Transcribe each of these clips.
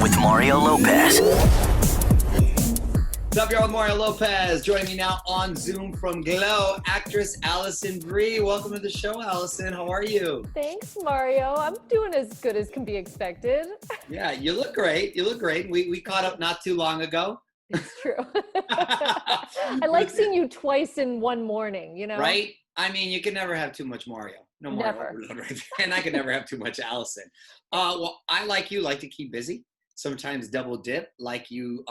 with Mario Lopez. What's up, y'all? Mario Lopez. Joining me now on Zoom from Glow, actress Alison Brie. Welcome to the show, Alison. How are you? Thanks, Mario. I'm doing as good as can be expected. Yeah, you look great. You look great. We caught up not too long ago. It's true. I like seeing you twice in one morning, you know? Right? I mean, you can never have too much Mario. No Mario Never. overload right there. And I can never have too much Alison. Well, I like to keep busy. Sometimes double dip like you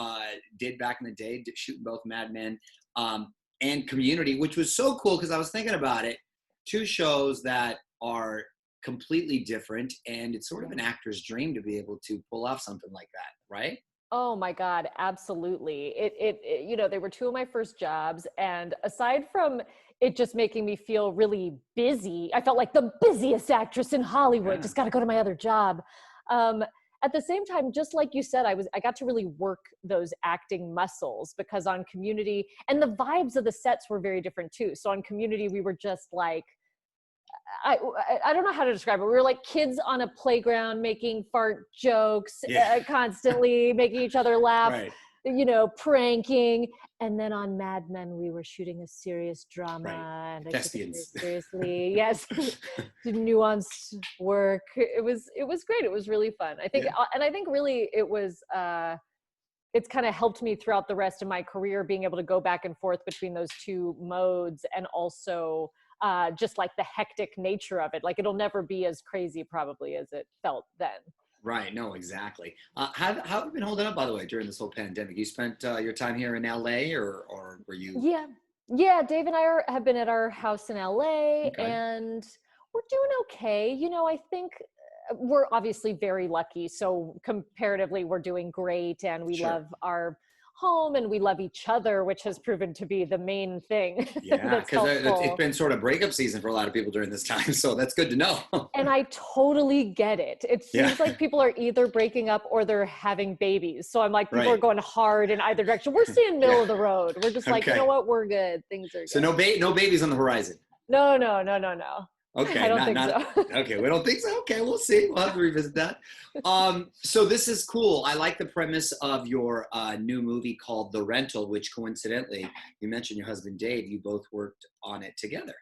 did back in the day, shooting both Mad Men and Community, which was so cool because I was thinking about it. Two shows that are completely different, and it's sort of an actor's dream to be able to pull off something like that, right? Oh my God, absolutely. They were two of my first jobs. And aside from it just making me feel really busy, I felt like the busiest actress in Hollywood, just got to go to my other job. At the same time, just like you said, I got to really work those acting muscles because on Community, and the vibes of the sets were very different too. So on Community, we were just like, I don't know how to describe it. We were like kids on a playground making fart jokes, constantly making each other laugh, Right. Pranking. And then on Mad Men, we were shooting a serious drama, and I took it very seriously. Yes, did nuanced work. It was great. It was really fun. I think, and I think really it was. It's kind of helped me throughout the rest of my career, being able to go back and forth between those two modes, and also just like the hectic nature of it. Like it'll never be as crazy probably as it felt then. Right. No, exactly. How have you been holding up, by the way, during this whole pandemic? You spent your time here in LA or were you? Yeah. Dave and I have been at our house in LA, Okay. and we're doing okay. I think we're obviously very lucky. So comparatively, we're doing great, and we love our home and we love each other, which has proven to be the main thing. Yeah, because it's been sort of breakup season for a lot of people during this time, so that's good to know. And I totally get it. It seems like people are either breaking up or they're having babies. So I'm like, people are going hard in either direction. We're staying middle of the road. We're just like, you know what, we're good. Things are good. So no babies on the horizon. No. Okay, I don't think so. Okay, we don't think so. Okay, we'll see. We'll have to revisit that. So this is cool. I like the premise of your new movie called The Rental, which coincidentally, you mentioned your husband Dave. You both worked on it together.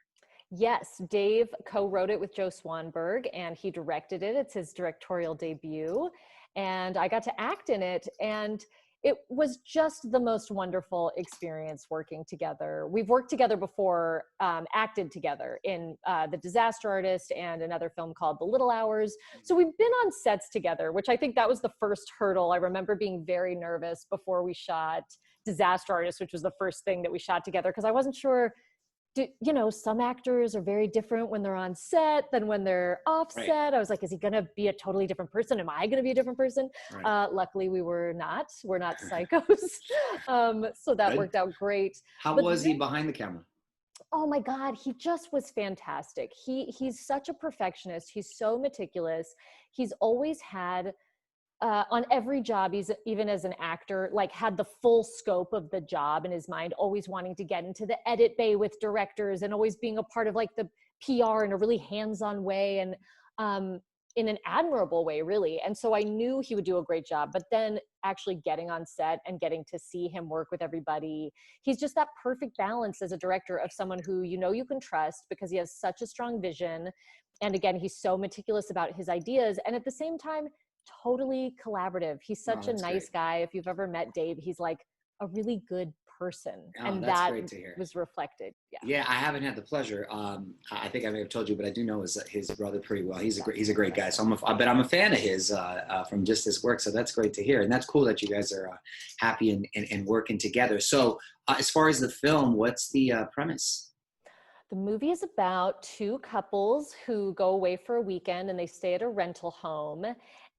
Yes, Dave co-wrote it with Joe Swanberg, and he directed it. It's his directorial debut, and I got to act in it, and it was just the most wonderful experience working together. We've worked together before, acted together in The Disaster Artist and another film called The Little Hours. So we've been on sets together, which I think that was the first hurdle. I remember being very nervous before we shot Disaster Artist, which was the first thing that we shot together, because I wasn't sure. Some actors are very different when they're on set than when they're off set. I was like, is he going to be a totally different person? Am I going to be a different person? Right. Luckily, we're not psychos. So that worked out great. How was he behind the camera? Oh my God, he just was fantastic. He's such a perfectionist. He's so meticulous. He's always had on every job, he's, even as an actor, like had the full scope of the job in his mind, always wanting to get into the edit bay with directors and always being a part of like the PR in a really hands-on way and in an admirable way, really. And so I knew he would do a great job, but then actually getting on set and getting to see him work with everybody, he's just that perfect balance as a director of someone who you can trust because he has such a strong vision. And again, he's so meticulous about his ideas. And at the same time, totally collaborative. He's such a nice guy. If you've ever met Dave, he's like a really good person. And that was reflected. Yeah, I haven't had the pleasure. I think I may have told you, but I do know his brother pretty well. He's a great guy. So I'm a fan of his from just his work. So that's great to hear. And that's cool that you guys are happy and working together. So as far as the film, what's the premise? The movie is about two couples who go away for a weekend and they stay at a rental home.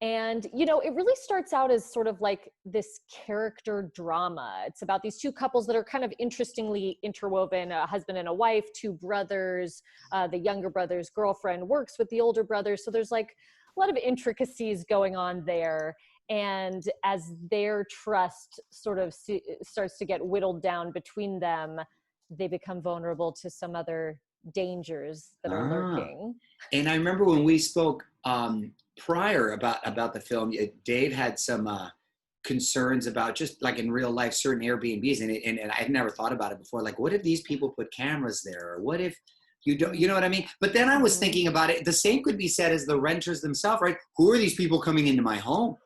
And, it really starts out as sort of like this character drama. It's about these two couples that are kind of interestingly interwoven, a husband and a wife, two brothers. The younger brother's girlfriend works with the older brother. So there's like a lot of intricacies going on there. And as their trust sort of starts to get whittled down between them, they become vulnerable to some other dangers that are lurking. And I remember when we spoke prior about the film, Dave had some concerns about just like in real life, certain Airbnbs, and I'd never thought about it before. Like, what if these people put cameras there, or what if you don't, you know what I mean? But then I was thinking about it. The same could be said as the renters themselves, right? Who are these people coming into my home?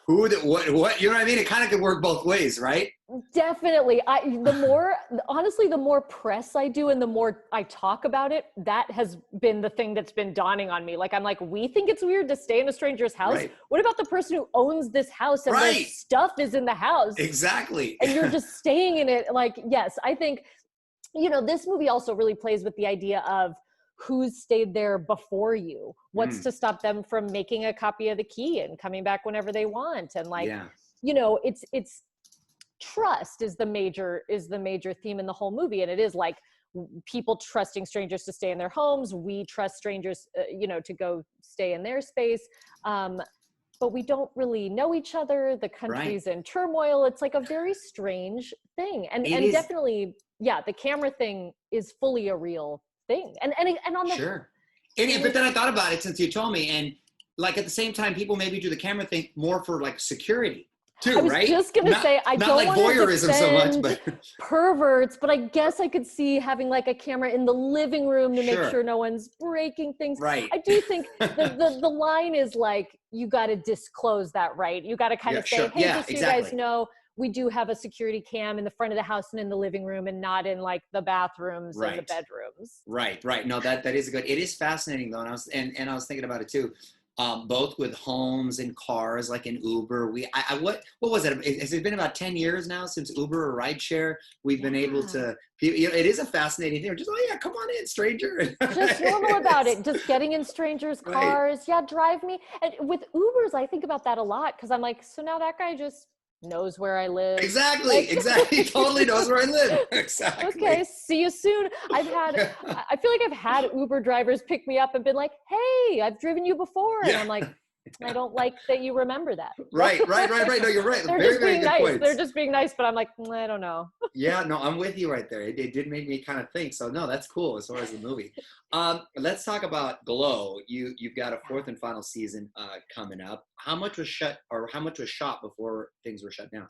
Who are the, what, you know what I mean? It kind of could work both ways, right? Definitely. Honestly, the more press I do and the more I talk about it, that has been the thing that's been dawning on me. Like, I'm like, we think it's weird to stay in a stranger's house. Right. What about the person who owns this house and their stuff is in the house? Exactly. And you're just staying in it. Like, yes, I think, this movie also really plays with the idea of who's stayed there before you. What's to stop them from making a copy of the key and coming back whenever they want? And like, it's trust is the major theme in the whole movie. And it is like people trusting strangers to stay in their homes. We trust strangers, to go stay in their space. But we don't really know each other. The country's in turmoil. It's like a very strange thing. And definitely, the camera thing is fully a real thing. And on the sure. But then I thought about it since you told me, and like at the same time, people maybe do the camera thing more for like security too, right? I was just gonna say, I don't like want voyeurism to so much, but perverts, but I guess I could see having like a camera in the living room to make sure no one's breaking things. Right. I do think the line is like, you got to disclose that, right? You got to kind of say, hey, just so you guys know, we do have a security cam in the front of the house and in the living room, and not in like the bathrooms and the bedrooms. Right. No, that is good. It is fascinating though. And I was thinking about it too. Both with homes and cars, like in Uber. What was it? Has it been about 10 years now since Uber or rideshare? We've been able to, it is a fascinating thing. Just, come on in, stranger. Just normal about it. Just getting in strangers' cars. Right. Yeah, drive me. And with Ubers, I think about that a lot because I'm like, so now that guy just knows where I live. Exactly. He totally knows where I live. Exactly. Okay, see you soon. I feel like I've had Uber drivers pick me up and been like, hey, I've driven you before. And I'm like, I don't like that you remember that. Right. No, you're right. They're just being nice. Points. They're just being nice, but I'm like, I don't know. Yeah, no, I'm with you right there. It did make me kind of think. So no, that's cool as far as the movie. Let's talk about Glow. You've got a fourth and final season coming up. How much was shot before things were shut down?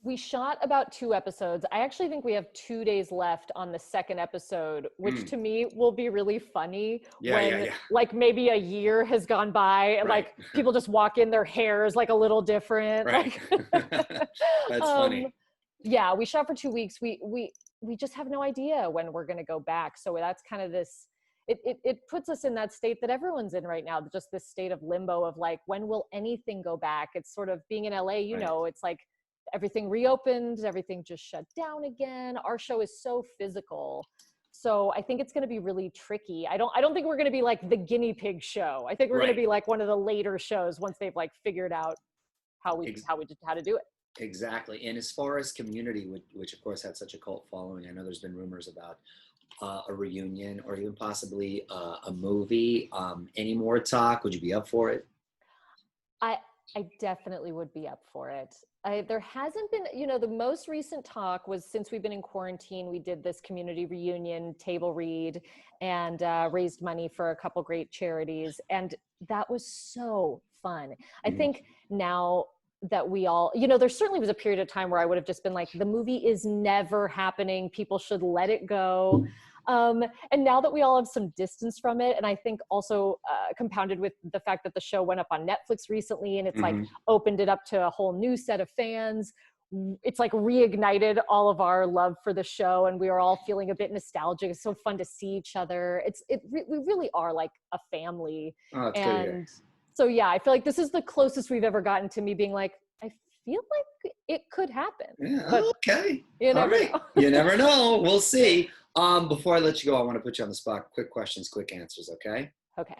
We shot about 2 episodes. I actually think we have 2 days left on the second episode, which to me will be really funny when like maybe a year has gone by and like people just walk in, their hair is like a little different. Right. Like, that's funny. Yeah, we shot for 2 weeks. We just have no idea when we're going to go back. So that's kind of this, it puts us in that state that everyone's in right now, just this state of limbo of like, when will anything go back? It's sort of being in LA, it's like, everything reopened, everything just shut down again. Our show is so physical. So I think it's going to be really tricky. I don't think we're going to be like the guinea pig show. I think we're going to be like one of the later shows once they've like figured out how to do it. Exactly. And as far as Community, which of course had such a cult following, I know there's been rumors about a reunion or even possibly a movie. Any more talk? Would you be up for it? I definitely would be up for it. There hasn't been, the most recent talk was since we've been in quarantine, we did this community reunion table read and raised money for a couple great charities. And that was so fun. I think now that we all, there certainly was a period of time where I would have just been like, the movie is never happening. People should let it go. And now that we all have some distance from it, and I think also compounded with the fact that the show went up on Netflix recently and it's like opened it up to a whole new set of fans, it's like reignited all of our love for the show and we are all feeling a bit nostalgic. It's so fun to see each other. We really are like a family. Oh, that's and good. So yeah, I feel like this is the closest we've ever gotten to me being like, I feel like it could happen. Yeah, but okay. You never know. You never know. We'll see. Before I let you go, I want to put you on the spot. Quick questions, quick answers, okay? Okay.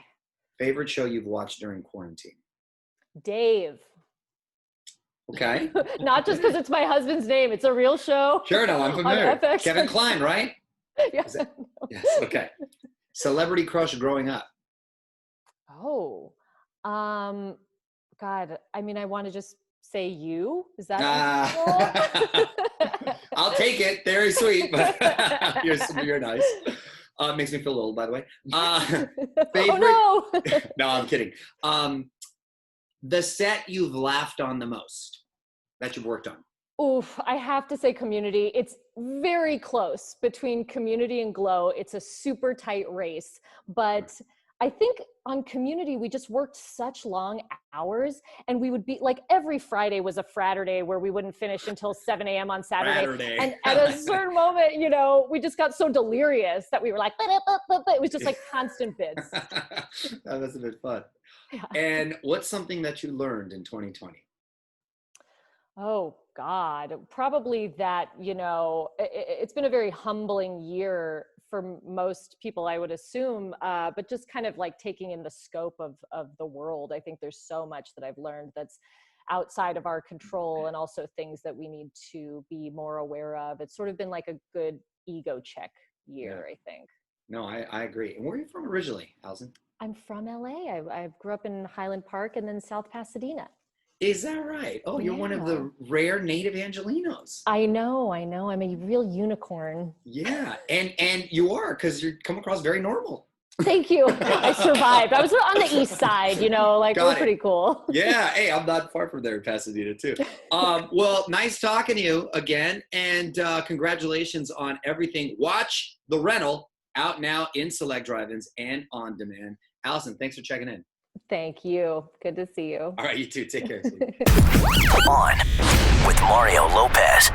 Favorite show you've watched during quarantine? Dave. Okay. Not just because it's my husband's name. It's a real show. Sure, no, I'm familiar. Kevin Kline, right? Yes. Yes, okay. Celebrity crush growing up? Oh, God. I mean, I want to just say you. Is that? I'll take it. Very sweet, but you're nice. Makes me feel old, by the way. Favorite? Oh no! No, I'm kidding. The set you've laughed on the most that you've worked on. Oof, I have to say Community. It's very close between Community and Glow. It's a super tight race, but I think on Community, we just worked such long hours, and we would be like, every Friday was a Fraturday where we wouldn't finish until 7 a.m. on Saturday. And at a certain moment, you know, we just got so delirious that we were like, it was just like constant bids. That must have been fun. Yeah. And what's something that you learned in 2020? Oh God, probably that, you know, it's been a very humbling year for most people, I would assume, but just kind of like taking in the scope of the world. I think there's so much that I've learned that's outside of our control, and also things that we need to be more aware of. It's sort of been like a good ego check year, I think. No, I agree. And where are you from originally, Alison? I'm from LA. I grew up in Highland Park and then South Pasadena. Is that right? Oh, you're one of the rare native Angelinos. I know. I'm a real unicorn. Yeah, and you are, because you come across very normal. Thank you. I survived. I was on the east side, you know, like we're pretty cool. Yeah, hey, I'm not far from there in Pasadena too. Well, nice talking to you again, and congratulations on everything. Watch The Rental, out now in select drive-ins and on demand. Alison, thanks for checking in. Thank you. Good to see you. All right, you too. Take care. On with Mario Lopez.